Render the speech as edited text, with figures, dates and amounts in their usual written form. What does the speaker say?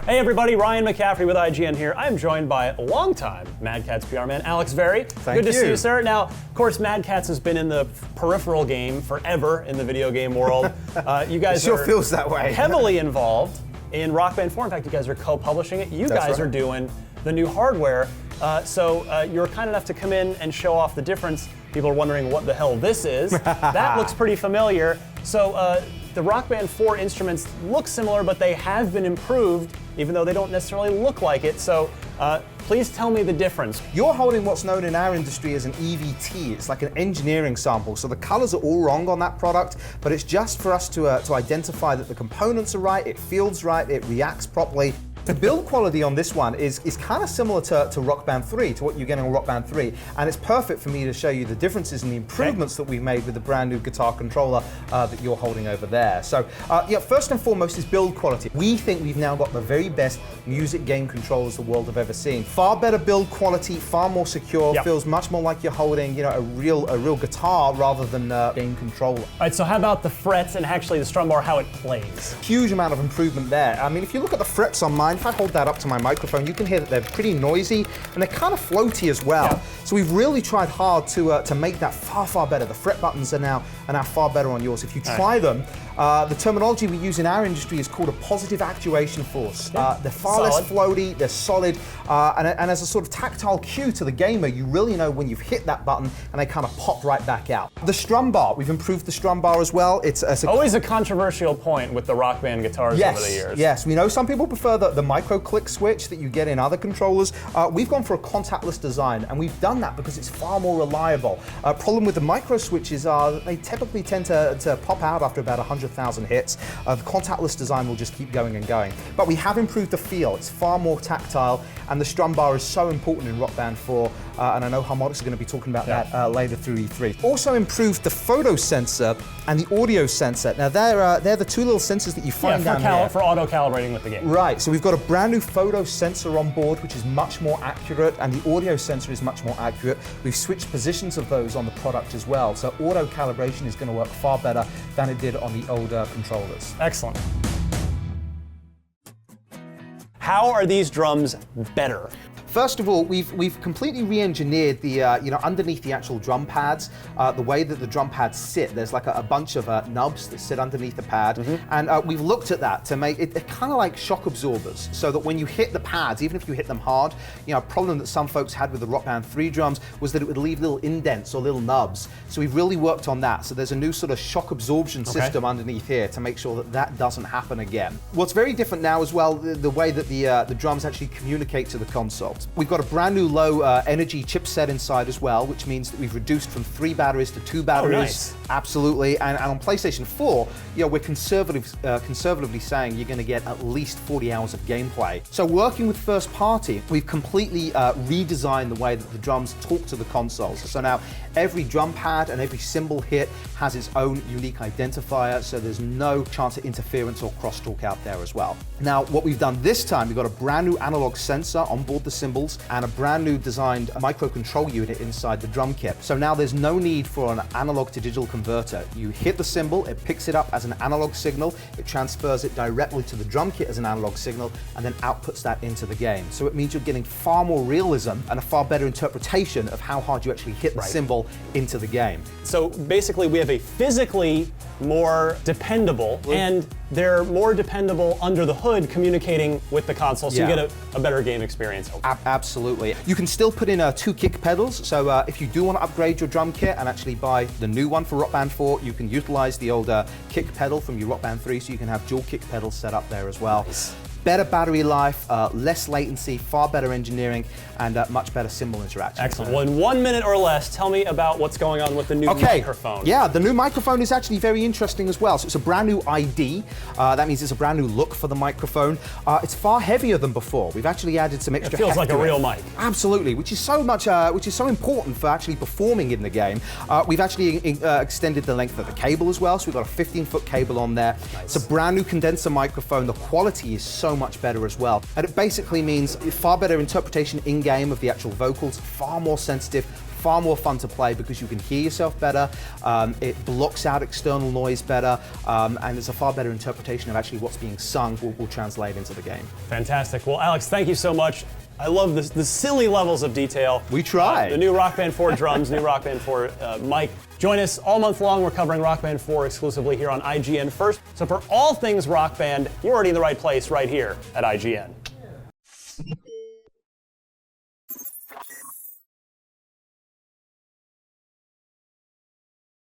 Hey everybody, Ryan McCaffrey with IGN here. I'm joined by longtime Mad Catz PR man, Alex Very. Thank Good to you. see you, sir. Now, of course, Mad Catz has been in the peripheral game forever in the video game world. You guys It sure are feels that way. heavily involved in Rock Band 4. In fact, you guys are co-publishing it. You That's guys right. are doing the new hardware. So you were kind enough to come in and show off the difference. People are wondering what the hell this is. That looks pretty familiar. So the Rock Band 4 instruments look similar, but they have been improved, even though they don't necessarily look like it. So please tell me the difference. You're holding what's known in our industry as an EVT. It's like an engineering sample. So the colors are all wrong on that product, but it's just for us to identify that the components are right, it feels right, it reacts properly. The build quality on this one is kind of similar to Rock Band 3, to what you get on Rock Band 3, and it's perfect for me to show you the differences and the improvements that we've made with the brand new guitar controller that you're holding over there. So yeah, first and foremost is build quality. We think we've now got the very best music game controllers the world have ever seen. Far better build quality, far more secure, feels much more like you're holding, you know, a real guitar rather than a game controller. All right, so how about the frets and actually the Strum Bar, how it plays? Huge amount of improvement there. I mean, if you look at the frets on mine, if I hold that up to my microphone, you can hear that they're pretty noisy and they're kind of floaty as well. Yeah. So we've really tried hard to make that far better. The fret buttons are now far better on yours. If you try them, the terminology we use in our industry is called a positive actuation force. They're far less floaty, they're solid, and as a sort of tactile cue to the gamer, you really know when you've hit that button and they kind of pop right back out. The Strum Bar, we've improved the Strum Bar as well. It's Always a controversial point with the Rock Band guitars over the years. Yes, we know some people prefer the micro click switch that you get in other controllers. We've gone for a contactless design, and we've done that because it's far more reliable. Problem with the micro switches are that they typically tend to pop out after about 100,000 hits. The contactless design will just keep going and going. But we have improved the feel. It's far more tactile, and the Strum Bar is so important in Rock Band 4, and I know Harmonix are going to be talking about that later through E3. Also improved the photo sensor and the audio sensor. Now they're the two little sensors that you find down here. For auto-calibrating with the game. Right, so we've got a brand new photo sensor on board, which is much more accurate, and the audio sensor is much more accurate. We've switched positions of those on the product as well, so auto calibration is going to work far better than it did on the older controllers. Excellent. How are these drums better? First of all, we've completely re-engineered the underneath the actual drum pads, the way that the drum pads sit. There's like a bunch of nubs that sit underneath the pad, and we've looked at that to make it kind of like shock absorbers, so that when you hit the pads, even if you hit them hard, you know, a problem that some folks had with the Rock Band 3 drums was that it would leave little indents or little nubs. So we've really worked on that. So there's a new sort of shock absorption system underneath here to make sure that that doesn't happen again. What's very different now as well, the way that the drums actually communicate to the console. We've got a brand new low energy chipset inside as well, which means that we've reduced from 3 batteries to 2 batteries. Oh, nice. Absolutely, and on PlayStation 4, you know, we're conservatively saying you're going to get at least 40 hours of gameplay. So working with first party, we've completely redesigned the way that the drums talk to the consoles. So now every drum pad and every cymbal hit has its own unique identifier, so there's no chance of interference or crosstalk out there as well. Now, what we've done this time, we've got a brand new analog sensor on board the cymbals and a brand new designed microcontrol unit inside the drum kit. So now there's no need for an analog to digital converter. You hit the cymbal, it picks it up as an analog signal, it transfers it directly to the drum kit as an analog signal, and then outputs that into the game. So it means you're getting far more realism and a far better interpretation of how hard you actually hit the cymbal into the game. So basically we have a physically more dependable, and they're more dependable under the hood communicating with the console, so you get a better game experience. Absolutely. You can still put in 2 kick pedals, so if you do want to upgrade your drum kit and actually buy the new one for Rock Band 4, you can utilize the older kick pedal from your Rock Band 3, so you can have dual kick pedals set up there as well. Nice. Better battery life, less latency, far better engineering, and much better cymbal interaction. Excellent. Well, in 1 minute or less, tell me about what's going on with the new microphone. Yeah, the new microphone is actually very interesting as well. So it's a brand new ID. That means it's a brand new look for the microphone. It's far heavier than before. We've actually added some extra. It feels like a real mic. Absolutely, which is so important for actually performing in the game. We've actually extended the length of the cable as well. So we've got a 15-foot cable on there. Nice. It's a brand new condenser microphone. The quality is so much better as well. And it basically means far better interpretation in-game of the actual vocals, far more sensitive, far more fun to play because you can hear yourself better, it blocks out external noise better, and it's a far better interpretation of actually what's being sung will translate into the game. Fantastic. Well, Alex, thank you so much. I love the silly levels of detail. We try. The new Rock Band 4 drums, new Rock Band 4 mic. Join us all month long. We're covering Rock Band 4 exclusively here on IGN First. So for all things Rock Band, you're already in the right place right here at IGN.